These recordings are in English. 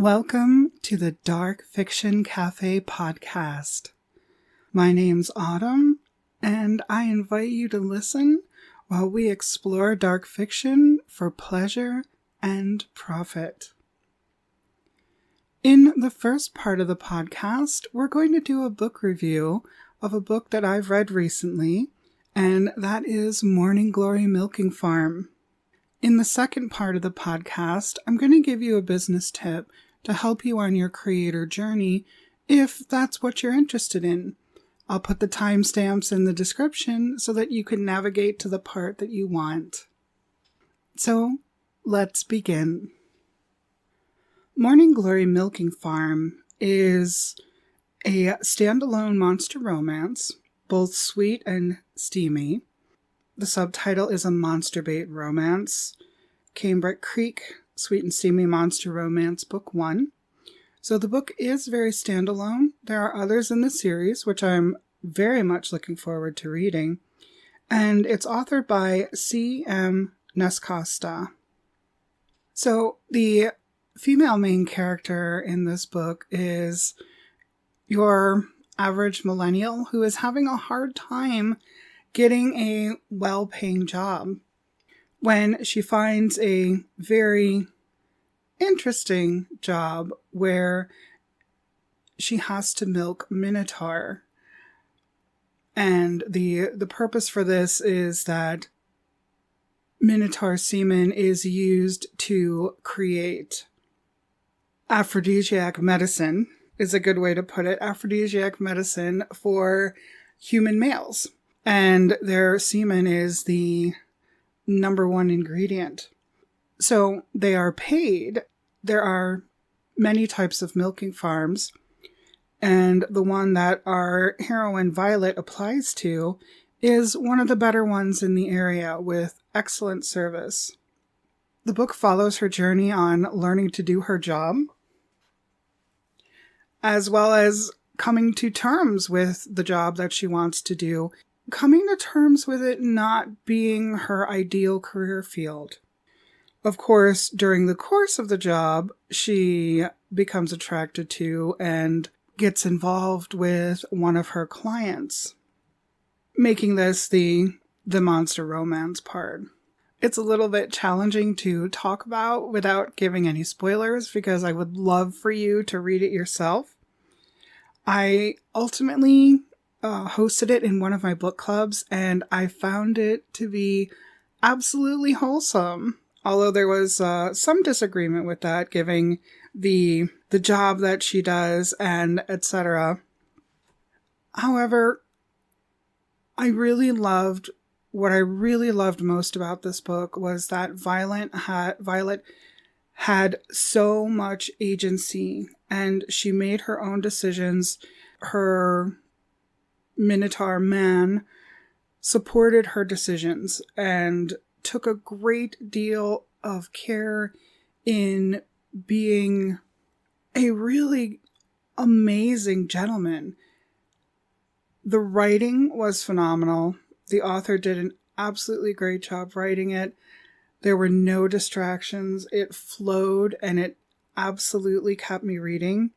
Welcome to the Dark Fiction Café Podcast. My name's Autumn, and I invite you to listen while we explore dark fiction for pleasure and profit. In the first part of the podcast, we're going to do a book review of a book that I've read recently, and that is Morning Glory Milking Farm. In the second part of the podcast, I'm going to give you a business tip to help you on your creator journey if that's what you're interested in. I'll put the timestamps in the description so that you can navigate to the part that you want. So, let's begin. Morning Glory Milking Farm is a standalone monster romance, both sweet and steamy. The subtitle is a monster bait romance, Cambric Creek Sweet and Steamy Monster Romance Book 1. So the book is very standalone. There are others in the series, which I'm very much looking forward to reading. And it's authored by C.M. Nascosta. So the female main character in this book is your average millennial who is having a hard time getting a well-paying job when she finds a very interesting job where she has to milk Minotaur. And the purpose for this is that Minotaur semen is used to create aphrodisiac medicine, is a good way to put it, aphrodisiac medicine for human males. And their semen is the number one ingredient. So they are paid. There are many types of milking farms, and the one that our heroine Violet applies to is one of the better ones in the area with excellent service. The book follows her journey on learning to do her job, as well as coming to terms with the job that she wants to do, coming to terms with it not being her ideal career field. Of course, during the course of the job, she becomes attracted to and gets involved with one of her clients, making this the monster romance part. It's a little bit challenging to talk about without giving any spoilers because I would love for you to read it yourself. I ultimately hosted it in one of my book clubs, and I found it to be absolutely wholesome. Although there was some disagreement with that, giving the job that she does and etc. However, what I really loved most about this book was that Violet had so much agency, and she made her own decisions. Her Minotaur man supported her decisions and took a great deal of care in being a really amazing gentleman. The writing was phenomenal. The author did an absolutely great job writing it. There were no distractions. It flowed and it absolutely kept me reading.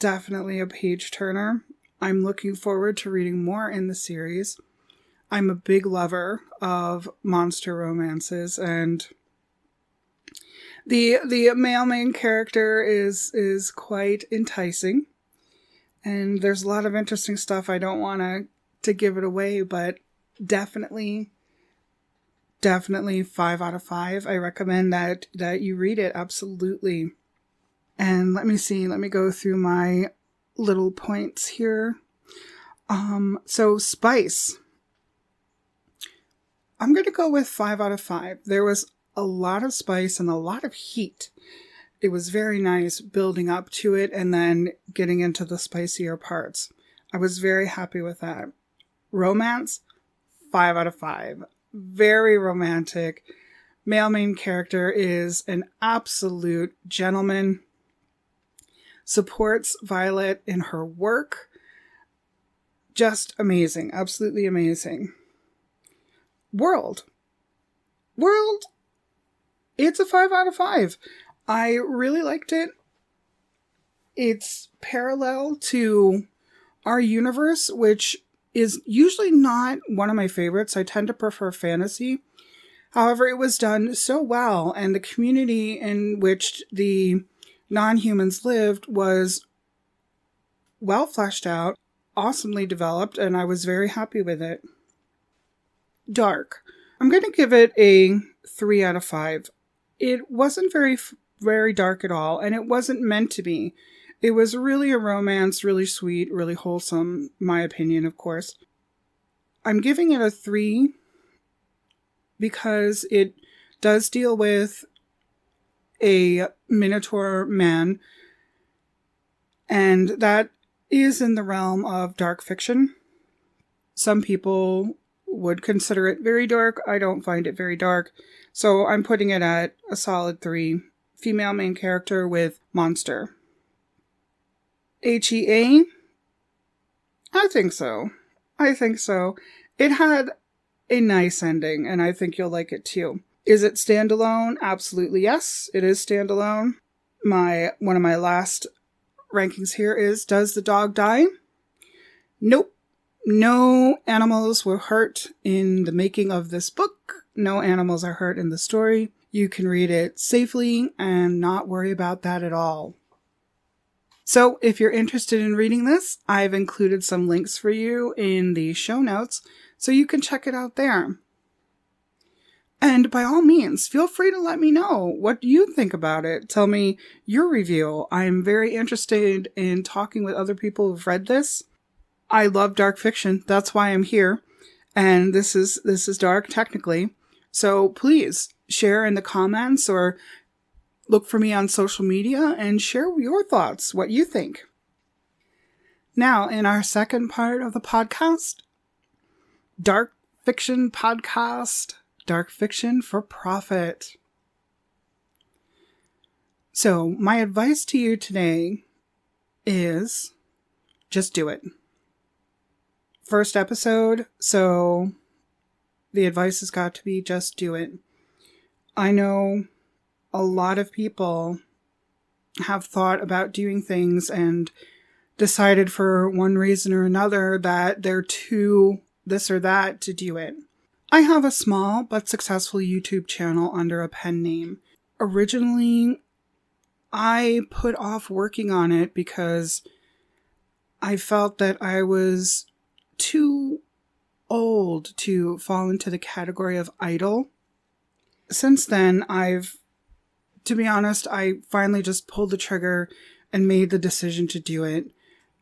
Definitely a page turner. I'm looking forward to reading more in the series. I'm a big lover of monster romances, and the male main character is quite enticing, and there's a lot of interesting stuff. I don't want to give it away, but definitely 5 out of 5. I recommend that you read it, absolutely. And let me go through my little points here. So spice. I'm going to go with 5 out of 5. There was a lot of spice and a lot of heat. It was very nice building up to it and then getting into the spicier parts. I was very happy with that. Romance, 5 out of 5. Very romantic. Male main character is an absolute gentleman. Supports Violet in her work. Just amazing. Absolutely amazing. World. It's a 5 out of 5. I really liked it. It's parallel to our universe, which is usually not one of my favorites. I tend to prefer fantasy. However, it was done so well, and the community in which the non-humans lived was well fleshed out, awesomely developed, and I was very happy with it. Dark. I'm going to give it a 3 out of 5. It wasn't very dark at all, and it wasn't meant to be. It was really a romance, really sweet, really wholesome, my opinion, of course. I'm giving it a 3 because it does deal with a Minotaur man, and that is in the realm of dark fiction. Some people would consider it very dark. I don't find it very dark, so I'm putting it at a solid 3. Female main character with monster. HEA? I think so. It had a nice ending, and I think you'll like it too. Is it standalone? Absolutely yes, it is standalone. One of my last rankings here is, does the dog die? Nope. No animals were hurt in the making of this book. No animals are hurt in the story. You can read it safely and not worry about that at all. So if you're interested in reading this, I've included some links for you in the show notes, so you can check it out there. And by all means, feel free to let me know what you think about it. Tell me your review. I'm very interested in talking with other people who've read this. I love dark fiction. That's why I'm here. And this is dark technically. So please share in the comments or look for me on social media and share your thoughts, what you think. Now, in our second part of the podcast, Dark Fiction Podcast, Dark Fiction for Profit. So, my advice to you today is just do it. First episode, so the advice has got to be just do it. I know a lot of people have thought about doing things and decided for one reason or another that they're too this or that to do it. I have a small but successful YouTube channel under a pen name. Originally, I put off working on it because I felt that I was too old to fall into the category of idle. Since then, to be honest, I finally just pulled the trigger and made the decision to do it.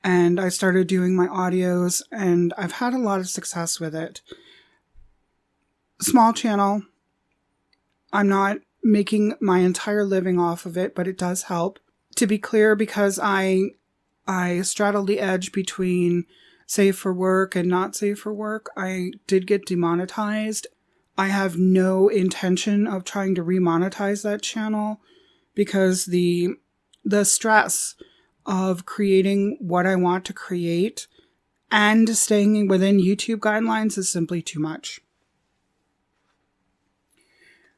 And I started doing my audios, and I've had a lot of success with it. Small channel. I'm not making my entire living off of it, but it does help. To be clear, because I straddle the edge between safe for work and not safe for work, I did get demonetized. I have no intention of trying to remonetize that channel because the stress of creating what I want to create and staying within YouTube guidelines is simply too much.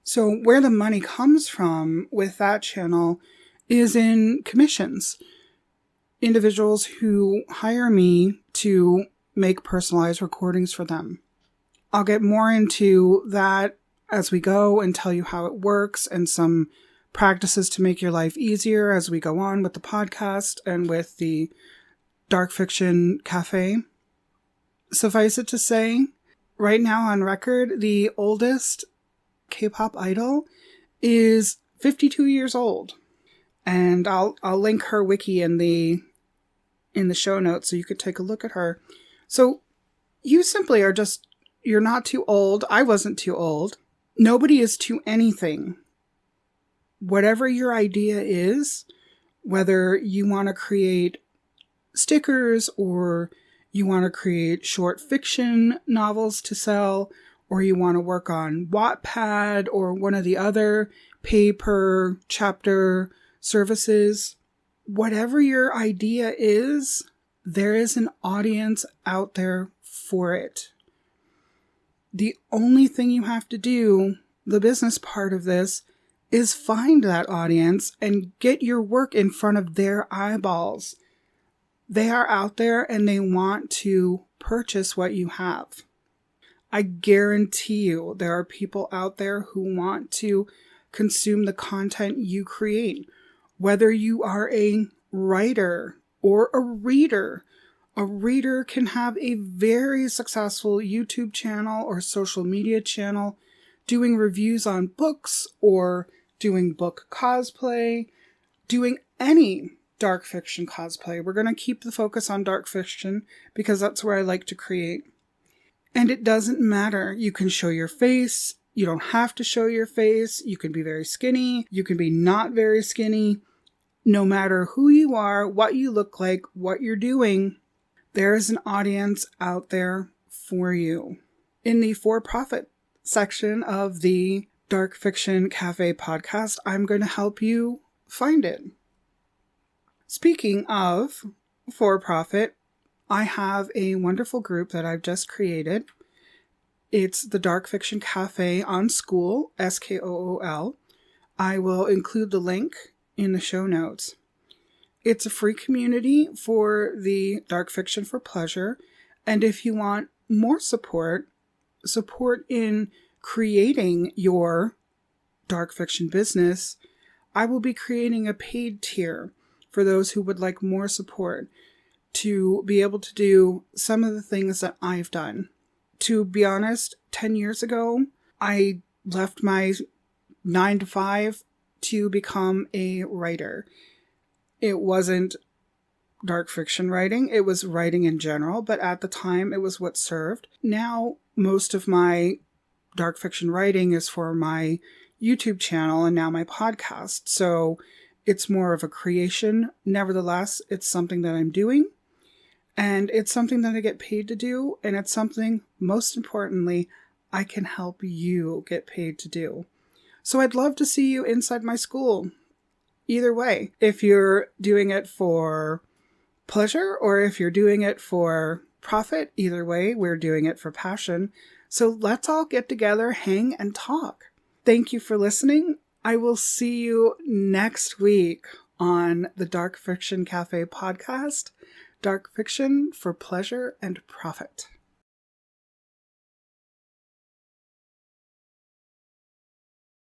So where the money comes from with that channel is in commissions. Individuals who hire me to make personalized recordings for them. I'll get more into that as we go and tell you how it works and some practices to make your life easier as we go on with the podcast and with the Dark Fiction Café. Suffice it to say, right now on record, the oldest K-pop idol is 52 years old. And I'll link her wiki in the show notes so you could take a look at her. So you simply are just, you're not too old. I wasn't too old. Nobody is too anything. Whatever your idea is, whether you want to create stickers or you want to create short fiction novels to sell, or you want to work on Wattpad or one of the other pay-per-chapter services, whatever your idea is, there is an audience out there for it. The only thing you have to do, the business part of this, is find that audience and get your work in front of their eyeballs. They are out there and they want to purchase what you have. I guarantee you there are people out there who want to consume the content you create. Whether you are a writer or a reader can have a very successful YouTube channel or social media channel doing reviews on books or doing book cosplay, doing any dark fiction cosplay. We're going to keep the focus on dark fiction because that's where I like to create. And it doesn't matter. You can show your face. You don't have to show your face. You can be very skinny. You can be not very skinny. No matter who you are, what you look like, what you're doing, there is an audience out there for you. In the for-profit section of the Dark Fiction Café podcast, I'm going to help you find it. Speaking of for-profit, I have a wonderful group that I've just created. It's the Dark Fiction Café on School, SKOOL. I will include the link in the show notes. It's a free community for the Dark Fiction for Pleasure. And if you want more support in creating your dark fiction business, I will be creating a paid tier for those who would like more support to be able to do some of the things that I've done. To be honest, 10 years ago, I left my 9-to-5 to become a writer. It wasn't dark fiction writing, it was writing in general, but at the time it was what served. Now, most of my dark fiction writing is for my YouTube channel and now my podcast. So it's more of a creation. Nevertheless, it's something that I'm doing. And it's something that I get paid to do. And it's something, most importantly, I can help you get paid to do. So I'd love to see you inside my school. Either way, if you're doing it for pleasure or if you're doing it for profit, either way, we're doing it for passion. So let's all get together, hang, and talk. Thank you for listening. I will see you next week on the Dark Fiction Café podcast. Dark Fiction for Pleasure and Profit.